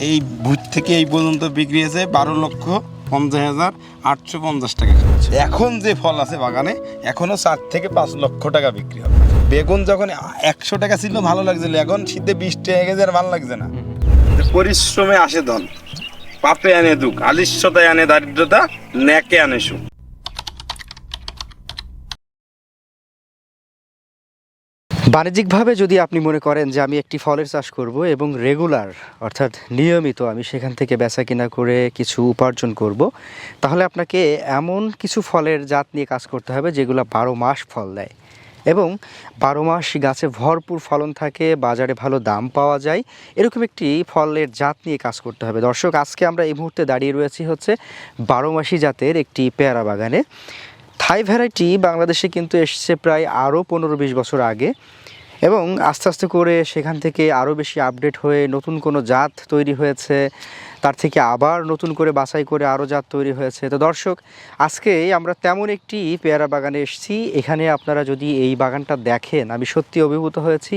এই ভূত থেকে এই পর্যন্ত বিক্রি হয়েছে 12,50,850 টাকা। এখন যে ফল আছে বাগানে এখনো 4 থেকে 5 লক্ষ টাকা বিক্রি হবে। বেগুন যখন 100 টাকা ছিল ভালো লাগছিল, এখন শীতে 20 টাকা গেছে আর ভালো লাগছে না। পরিশ্রমে আসে ধন, পাপে আনে দুঃখ, আলিস্যতায় আনে দারিদ্রতা, ন্যাকে আনে সুখ। বাণিজ্যিকভাবে যদি আপনি মনে করেন যে আমি একটি ফলের চাষ করব এবং রেগুলার অর্থাৎ নিয়মিত আমি সেখান থেকে বেচা কিনা করে কিছু উপার্জন করব, তাহলে আপনাকে এমন কিছু ফলের জাত নিয়ে কাজ করতে হবে যেগুলো 12 মাস ফল দেয় এবং 12 মাস গাছে ভরপুর ফলন থাকে, বাজারে ভালো দাম পাওয়া যায়, এরকম একটি ফলের জাত নিয়ে কাজ করতে হবে। দর্শক, আজকে আমরা এই মুহূর্তে দাঁড়িয়ে রয়েছি হচ্ছে 12 মাসি জাতের একটি পেয়ারা বাগানে। থাই ভ্যারাইটি বাংলাদেশে কিন্তু এসছে প্রায় আরও 15-20 বছর আগে এবং আস্তে আস্তে করে সেখান থেকে আরও বেশি আপডেট হয়ে নতুন কোনো জাত তৈরি হয়েছে, তার থেকে আবার নতুন করে বাছাই করে আরও জাত তৈরি হয়েছে। তো দর্শক, আজকে আমরা তেমন একটি পেয়ারা বাগানে এসেছি। এখানে আপনারা যদি এই বাগানটা দেখেন, আমি সত্যি অভিভূত হয়েছি।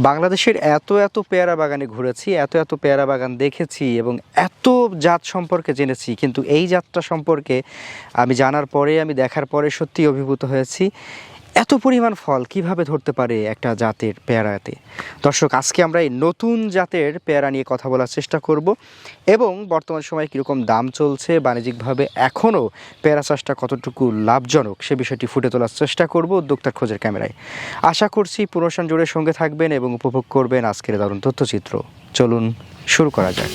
বাংলাদেশের এত পেয়ারা বাগানে ঘুরেছি, এত পেয়ারা বাগান দেখেছি এবং এত জাত সম্পর্কে জেনেছি, কিন্তু এই জাতটা সম্পর্কে আমি জানার পরে, আমি দেখার পরে সত্যি অভিভূত হয়েছি। এত পরিমাণ ফল কিভাবে ধরতে পারে একটা জাতের পেয়ারাতে। দর্শক, আজকে আমরা এই নতুন জাতের পেয়ারা নিয়ে কথা বলার চেষ্টা করব এবং বর্তমান সময়ে কীরকম দাম চলছে, বাণিজ্যিকভাবে এখনও পেয়ারা চাষটা কতটুকু লাভজনক সে বিষয়টি ফুটে তোলার চেষ্টা করব উদ্যোক্তার খোঁজের ক্যামেরায়। আশা করছি পুনর্শন জুড়ে সঙ্গে থাকবেন এবং উপভোগ করবেন আজকের দারুণ তথ্যচিত্র। চলুন শুরু করা যাক।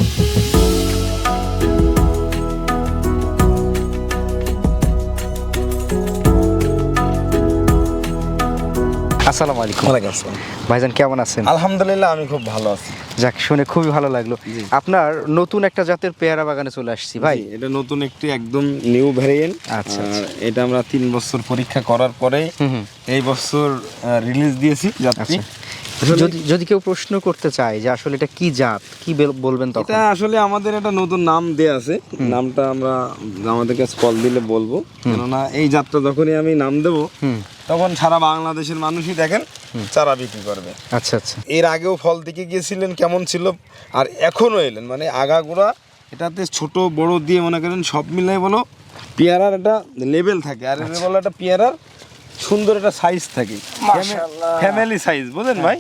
আসসালামু আলাইকুম। ওয়ালাইকুম আসসালাম। ভাইজান, কেমন আছেন? আলহামদুলিল্লাহ, আমি খুব ভালো আছি। যাক, শুনে খুবই ভালো লাগলো। আপনার নতুন একটা জাতের পেয়ারা বাগানে চলে আসছি ভাই। এটা নতুন একটি একদম নিউ ভ্যারিয়েন্ট। আচ্ছা। এটা আমরা 3 বছর পরীক্ষা করার পরে এই বছর রিলিজ দিয়েছি জাতটি। যদি কেউ প্রশ্ন করতে চায় যে আসলে এটা কি জাত, কি বলবেন তখন? এটা আসলে আমাদের একটা নতুন নাম দেয়া আছে, নামটা আমরা আমাদের কাছে কল দিলে বলবো, কেননা এই জাতটা যখনই আমি নাম দেবো তখন সারা বাংলাদেশের মানুষই দেখেন চারা বিক্রি করবে। আচ্ছা। এর আগেও ফল দিকে গিয়েছিলেন, কেমন ছিল, আর এখনও এলেন, মানে আগাগোড়া এটাতে ছোট বড় দিয়ে মনে করেন সব মিলাই বলো পেয়ারার একটা লেভেল থাকে, আর এর বলো একটা পেয়ারার সুন্দর একটা সাইজ থাকে, ফ্যামিলি সাইজ, বুঝলেন ভাই?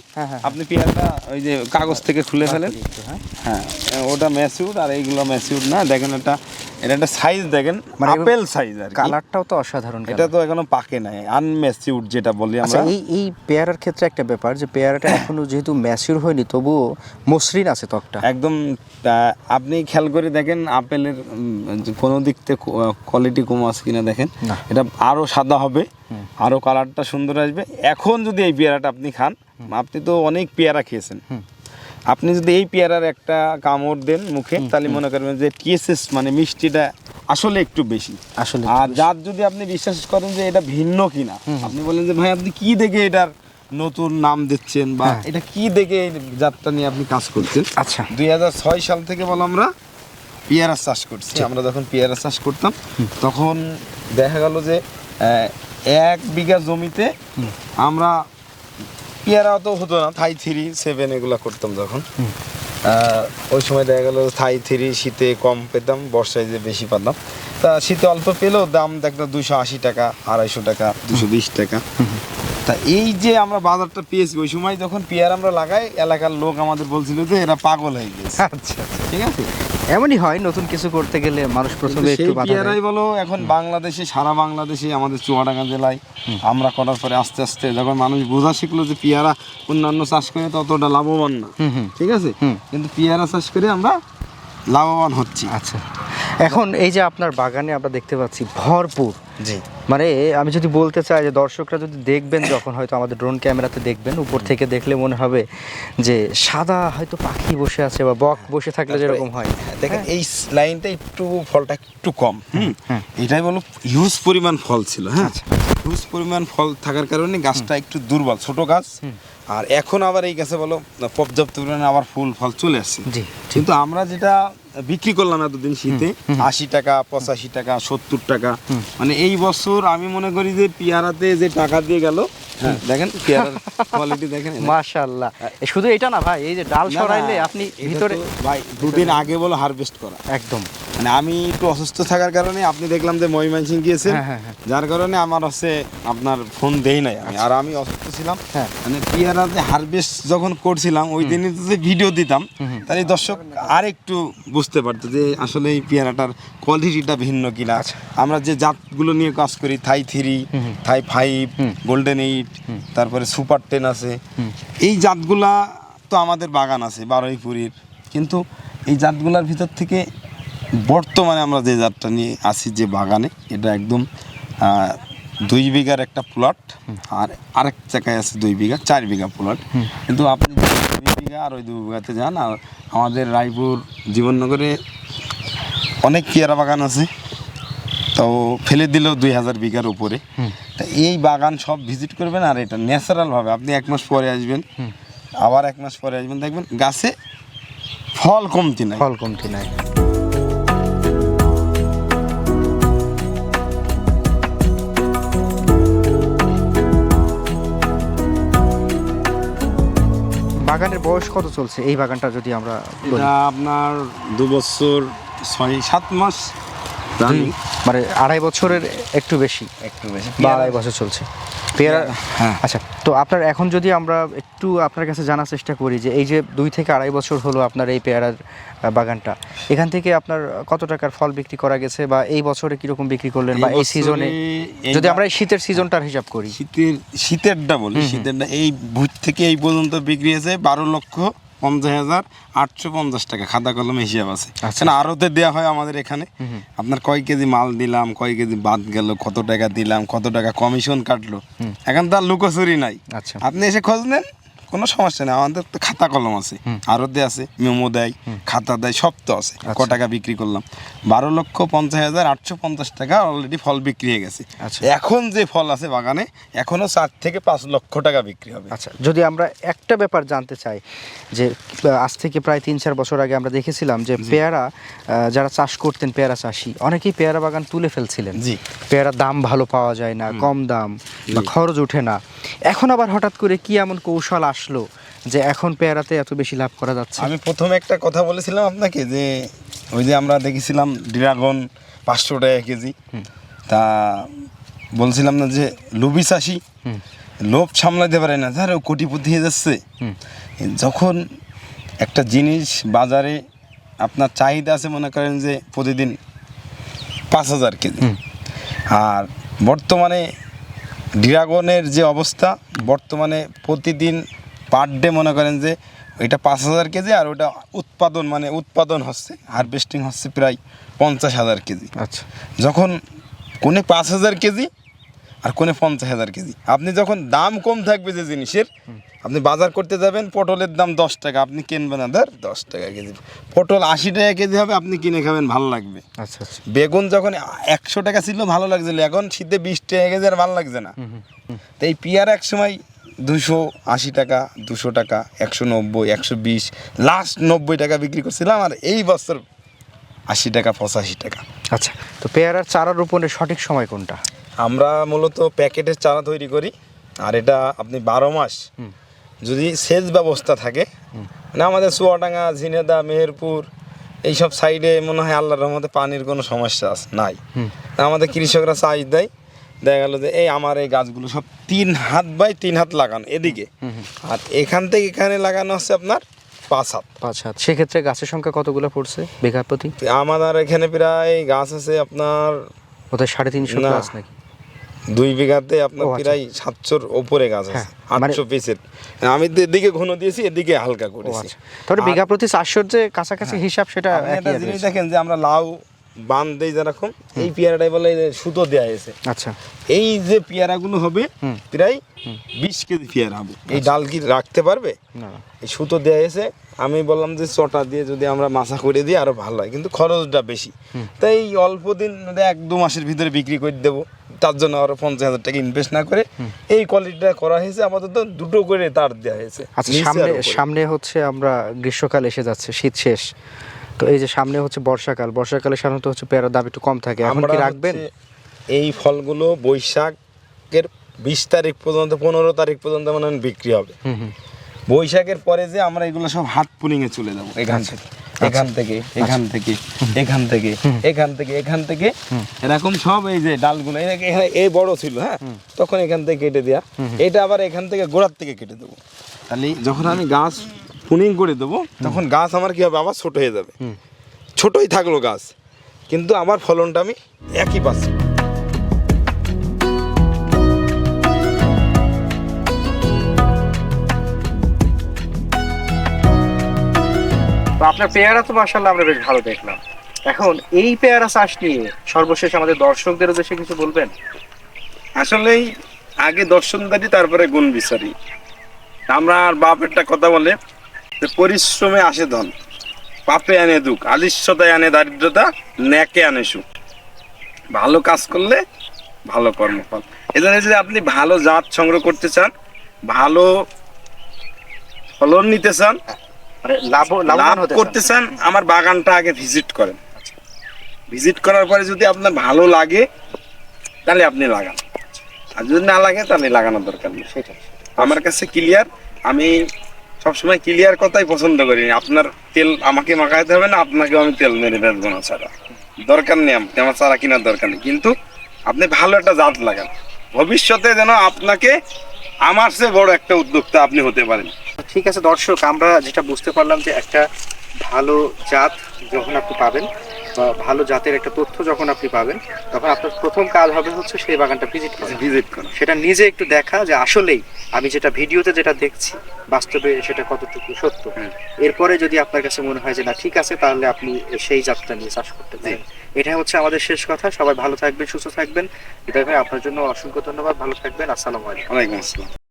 আপনি পেয়ারাটা ওই যে কাগজ থেকে খুলে ফেলেন, হ্যাঁ ওটা ম্যাচিউর আর এইগুলো ম্যাচিউর না। দেখেন এটা একটা সাইজ দেখেন, মানে আপেল সাইজ, আর কালারটাও তো অসাধারণ। এটা তো এখনো পাকে নাই, আনম্যাচিউর যেটা বলি আমরা। এই পেয়ারার ক্ষেত্রে একটা ব্যাপার যে পেয়ারাটা এখনো যেহেতু ম্যাচিউর হয়নি, তবুও মসৃণ আছে ত্বকটা একদম। আপনি খেয়াল করে দেখেন আপেলের কোনো দিক থেকে কোয়ালিটি কম আছে কিনা দেখেন, এটা আরো সাদা হবে, আরো কালারটা সুন্দর আসবে। এখন যদি এই পেয়ারাটা আপনি খান, আপনি তো অনেক পেয়ারা খেয়েছেন, আপনি যদি এই পেয়ারার একটা কামড় দেন মুখে, তাহলে মনে করবেন যে টিএসএস মানে মিষ্টিটা আসলে একটু বেশি আসলে। আর যার যদি আপনি বিশ্বাস করেন যে এটা ভিন্ন কিনা, আপনি বলেন যে ভাই আপনি কি দেখে এটার নতুন নাম দিচ্ছেন বা এটা কি দেখে এই জাতটা নিয়ে আপনি কাজ করছেন। আচ্ছা, 2006 সাল থেকে বলো আমরা পেয়ারা চাষ করছি। আমরা যখন পেয়ারা চাষ করতাম তখন দেখা গেল যে 1 বিঘা জমিতে আমরা পেয়ারা তো হতো না, থাই 3, 7 এগুলো করতাম যখন। ওই সময় দেখা গেল থাই 3 শীতে কম পেতাম, বর্ষায় যে বেশি পেতাম। তা শীতে অল্প পেলেও দাম দেখলাম 280 টাকা, 250 টাকা, 220 টাকা। তা এই যে আমরা বাজারটা পেয়েছি, ওই সময় যখন পেয়ারা আমরা লাগাই, এলাকার লোক আমাদের বলছিল যে এরা পাগল হয়ে গেছে। আচ্ছা, ঠিক আছে। এমনই হয়, নতুন কিছু করতে গেলে মানুষ প্রথমে একটু বাধা দেয়। পেয়ারাই বলো এখন বাংলাদেশে, সারা বাংলাদেশে, আমাদের চুয়াডাঙ্গা জেলায় আমরা করার পরে আস্তে আস্তে যখন মানুষ বোঝা শিখলো যে পেয়ারা অন্যান্য চাষ করে ততটা লাভবান না, ঠিক আছে, কিন্তু পেয়ারা চাষ করে আমরা লাভবান হচ্ছি। আচ্ছা, এখন এই যে আপনার বাগানে আমরা দেখতে পাচ্ছি ভরপুর, জি, মানে আমি যদি বলতে চাই যে দর্শকরা যদি দেখবেন, যখন হয়তো আমাদের ড্রোন ক্যামেরাতে দেখবেন, উপর থেকে দেখলে মনে হবে যে সাদা হয়তো পাখি বসে আছে বা বক বসে থাকলে যেরকম হয়। দেখেন এই লাইনটা একটু ফলটা একটু কম, এটাই বলো হিউজ পরিমাণ ফল ছিল। হ্যাঁ, হিউজ পরিমাণ ফল থাকার কারণে গাছটা একটু দুর্বল, ছোট গাছ, আর এখন আবার এই গাছে বলো পর্যাপ্ত পরিমাণে আবার ফুল ফল চলে আসছে। জি, কিন্তু আমরা যেটা বিক্রি করলাম এতদিন শীতে 80 টাকা 85 টাকা 70 টাকা, মানে এই বছর আমি মনে করি যে পেয়ারাতে যে টাকা দিয়ে গেল, হ্যাঁ দেখেন পেয়ারার কোয়ালিটি দেখেন মাশাআল্লাহ। শুধু এটা না ভাই, এই যে ডাল সরাইলে আপনি ভিতরে ভাই 2 দিন আগে বলো হারভেস্ট করা একদম, মানে আমি একটু অসুস্থ থাকার কারণে আপনি দেখলাম যে ময়মনসিং গিয়েছেন, যার কারণে আমার হচ্ছে আপনার ফোন দেই নাই আমি, আর আমি অসুস্থ ছিলাম। মানে পেয়ারাতে হারভেস্ট যখন করছিলাম ওই দিনই যে ভিডিও দিতাম, তাহলে দর্শক আর একটু বুঝতে পারতো যে আসলে এই পেয়ারাটার কোয়ালিটিটা ভিন্ন কিনা। আমরা যে জাতগুলো নিয়ে কাজ করি, থাই 3, থাই 5, গোল্ডেন 8, তারপরে সুপার 10 আছে, এই জাতগুলা তো আমাদের বাগান আছে বারুইপুরের, কিন্তু এই জাতগুলার ভিতর থেকে বর্তমানে আমরা যে জাতটা নিয়ে আসি যে বাগানে, এটা একদম 2 বিঘার একটা প্লট, আর আরেক জায়গায় আছে 2 বিঘা 4 বিঘা প্লট। কিন্তু আপনি 2 বিঘা আর ওই 2 বিঘাতে যান, আর আমাদের রায়পুর জীবননগরে অনেক পেয়ারা বাগান আছে, তো ফেলে দিলেও 2000 বিঘার উপরে। তা এই বাগান সব ভিজিট করবেন, আর এটা ন্যাচারালভাবে আপনি 1 মাস পরে আসবেন, আবার 1 মাস পরে আসবেন, দেখবেন গাছে ফল কমতি নাই, ফল কমতি নাই। বাগানের বয়স কত চলছে এই বাগানটা যদি আমরা বলি? এটা আপনার 2 বছর 6-7 মাস, মানে 2.5 বছরের একটু বেশি বা 2.5 বছর চলছে পেয়ারা। হ্যাঁ, আচ্ছা, তো আপনার এখন যদি আমরা একটু আপনার কাছে জানার চেষ্টা করি যে এই যে 2 থেকে 2.5 বছর হলো আপনার এই পেয়ারার বাগানটা, এখান থেকে আপনার কত টাকার ফল বিক্রি করা গেছে, বা এই বছরে কিরকম বিক্রি করলেন, বা এই সিজনে যদি আমরা এই শীতের সিজনটার হিসাব করি? শীতেরটা বলি, শীতেরটা এই ভুজ থেকে এই পর্যন্ত বিক্রি হয়েছে 12,50,850 টাকা, খাতা কলমে হিসাব আছে। আচ্ছা, আরতে দেওয়া হয় আমাদের এখানে, আপনার কয় কেজি মাল দিলাম, কয় কেজি বাদ গেল, কত টাকা দিলাম, কত টাকা কমিশন কাটলো, এখন তার লুকোচুরি নাই। আচ্ছা, আপনি এসে খোঁজ নেন, কোনো সমস্যা নেই, আমাদের তো খাতা কলম আছে, আরতে আছে, মেমো দেয়, খাতা দেয়, সব তো আছে। ক টাকা বিক্রি করলাম? 12,50,850 টাকা অলরেডি ফল বিক্রি হয়ে গেছে। এখন যে ফল আছে বাগানে, এখনো 4 থেকে 5 লক্ষ টাকা বিক্রি হবে। আচ্ছা, যদি আমরা একটা ব্যাপার জানতে চাই, যে আজ থেকে প্রায় 3-4 বছর আগে আমরা দেখেছিলাম যে পেয়ারা যারা চাষ করতেন, পেয়ারা চাষি অনেকেই পেয়ারা বাগান তুলে ফেলছিলেন। জি, পেয়ারার দাম ভালো পাওয়া যায় না, কম দাম বা খরচ ওঠে না। এখন আবার হঠাৎ করে কি এমন কৌশল আসলো যে এখন পেয়ারাতে এত বেশি লাভ করা যাচ্ছে? আমি প্রথমে একটা কথা বলেছিলাম আপনাকে, যে ওই যে আমরা দেখেছিলাম ড্রাগন 500 টাকা কেজি, তা বলছিলাম না যে লোভী চাষি লোভ সামলাতে পারে না, ধরো কোটিপতি হয়ে যাচ্ছে। যখন একটা জিনিস বাজারে আপনার চাহিদা আছে, মনে করেন যে প্রতিদিন 5,000 কেজি, আর বর্তমানে ড্রাগনের যে অবস্থা, বর্তমানে প্রতিদিন পার ডে মনে করেন যে এটা 5,000 কেজি, আর ওটা উৎপাদন হচ্ছে, হারভেস্টিং হচ্ছে প্রায় 50,000 কেজি। আচ্ছা, যখন কোনে 5,000 কেজি আর কোনে 50,000 কেজি, আপনি যখন দাম কম থাকবে যে জিনিসের, আপনি বাজার করতে যাবেন, পটলের দাম 10 টাকা, আপনি কিনবেন না 10 টাকা কেজি, পটল 80 টাকা কেজি হবে, আপনি কিনে খাবেন, ভালো লাগবে। আচ্ছা, আচ্ছা। বেগুন যখন 100 টাকা ছিল ভালো লাগছিল, এখন শীতে 20 টাকা কেজি আর ভালো লাগছে না। তো এই পেয়ারা এক সময় 280 টাকা, 200 টাকা, 190, 120, লাস্ট 90 টাকা বিক্রি করছিলাম, আর এই বছর 80 টাকা 85 টাকা। আচ্ছা, তো পেয়ারার চারা রোপণের সঠিক সময় কোনটা? আমরা মূলত প্যাকেটের চারা তৈরি করি, আর এটা আপনি 12 মাস যদি সেচ ব্যবস্থা থাকে, মানে আমাদের চুয়াডাঙ্গা, ঝিনেদা, মেহেরপুর এইসব সাইডে মনে হয় আল্লাহর রহমতে পানির কোনো সমস্যা নাই। আমাদের কৃষকরা চাষ দেয়, দেখা গেল যে এই আমার এই গাছগুলো সব 3 হাত বাই 3 হাত লাগানো এদিকে, আর এখান থেকে এখানে লাগানো হচ্ছে আপনার 5 হাত। সেক্ষেত্রে গাছের সংখ্যা কতগুলো পড়ছে বিঘা প্রতি? আমাদের এখানে প্রায় গাছ আছে আপনার ওদের 350 গাছ নাকি? 2 বিঘাতে আপনার প্রায় 700-র উপরে গাছ আছে, 800 পিসের। আমি এদিকে ঘন দিয়েছি, এদিকে হালকা করেছি। তাহলে বিঘা প্রতি 400-র যে কাছাকাছি হিসাব, সেটা একটা জিনিস দেখেন যে আমরা লাউ বান দেই যেরকম, এই পেয়ারাটাই বলে সুতো দেওয়া হয়েছে। আচ্ছা, এই যে পেয়ারাগুলো হবে প্রায় 20 কেজি পেয়ারা হবে। এই ডাল কি রাখতে পারবে না, এই সুতো দেওয়া হয়েছে। আমি বললাম যে চটা দিয়ে যদি আমরা মাছা করে দিই আরো ভালো হয়, কিন্তু খরচটা বেশি, তাই অল্প দিন 1-2 মাসের ভিতরে বিক্রি করে দেবো, তার জন্য আরো 50,000 টাকা ইনভেস্ট না করে এই কোয়ালিটিটা করা হয়েছে। আপাতত দুটো করে তার দেওয়া হয়েছে। আচ্ছা, নিচে আর সামনে উপরে। সামনে হচ্ছে আমরা গ্রীষ্মকাল এসে যাচ্ছে, শীত শেষ, তো এই যে সামনে হচ্ছে বর্ষাকালে সাধারণত হচ্ছে পেয়ারার দাম একটু কম থাকে, এখন কি আমরা রাখবেন? হচ্ছে এই ফলগুলো বৈশাখের 20 তারিখ পর্যন্ত 15 তারিখ পর্যন্ত মানে বিক্রি হবে। বৈশাখের পরে যে আমরা এগুলো সব হাত পুলিং এ চলে যাবো, এখান থেকে এখান থেকে এখান থেকে এখান থেকে এখান থেকে এখান থেকে এরকম সব এই যে ডালগুলো এই বড় ছিল, হ্যাঁ, তখন এখান থেকে কেটে দেয়া, এটা আবার এখান থেকে গোড়ার থেকে কেটে দেবো। তাহলে যখন আমি গাছ পুনিং করে দেবো তখন গাছ আমার কি হবে, আবার ছোট হয়ে যাবে। ছোটই থাকলো গাছ, কিন্তু আমার ফলনটা আমি একই পাচ্ছি। তো আপনার পেয়ারা তো মাশাআল্লাহ আমরা বেশ ভালো দেখলাম, এখন এই পেয়ারা চাষ নিয়ে সর্বশেষ আমাদের দর্শকদের উদ্দেশ্যে কিছু বলবেন? আসলেই আগে দর্শনদারি তারপরে গুণ বিচারি। আমরা আর বাপ একটা কথা বলে যে পরিশ্রমে আসে ধন, পাপে আনে দুঃখ, আলিস্যতায় আনে দারিদ্রতা, ন্যাকে আনে সুখ। ভালো কাজ করলে ভালো কর্মফল। এজন্য যদি আপনি ভালো জাত সংগ্রহ করতে চান, ভালো ফলন নিতে চান, মানে লাভ লাভ করতে চান, আমার বাগানটা আগে ভিজিট করেন। ভিজিট করার পরে যদি আপনার ভালো লাগে তাহলে আপনি লাগান, আর যদি না লাগে তাহলে লাগানোর দরকার নেই। সেটাই। আমার কাছে ক্লিয়ার, আমি সবসময় ক্লিয়ার কথাই পছন্দ করি। আপনার তেল আমাকে মাখাইতে হবে না, আপনাকেও আমি তেল মেরে বেচবো না, ছাড়া দরকার নেই, আমার চারা কেনার দরকার নেই। কিন্তু আপনি ভালো একটা জাত লাগান, ভবিষ্যতে যেন আপনাকে আমার চেয়ে বড় একটা উদ্যোক্তা আপনি হতে পারেন। ঠিক আছে দর্শক, আমরা যেটা বুঝতে পারলাম যে একটা ভালো জাত যখন আপনি পাবেন বা ভালো জাতের একটা তথ্য যখন আপনি পাবেন, তখন আপনার প্রথম কাজ হবে হচ্ছে সেই বাগানটা ভিজিট করা, ভিজিট করুন, সেটা নিজে একটু দেখা যে আসলেই আমি যেটা ভিডিওতে যেটা দেখছি বাস্তবে সেটা কতটুকু সত্য। এরপরে যদি আপনার কাছে মনে হয় যে না ঠিক আছে, তাহলে আপনি সেই জাতটা নিয়ে চাষ করতে পারেন। এটাই হচ্ছে আমাদের শেষ কথা। সবাই ভালো থাকবেন, সুস্থ থাকবেন। হৃদয় ভাই, আপনার জন্য অসংখ্য ধন্যবাদ। ভালো থাকবেন। আসসালামু আলাইকুম। ওয়ালাইকুম আসসালাম।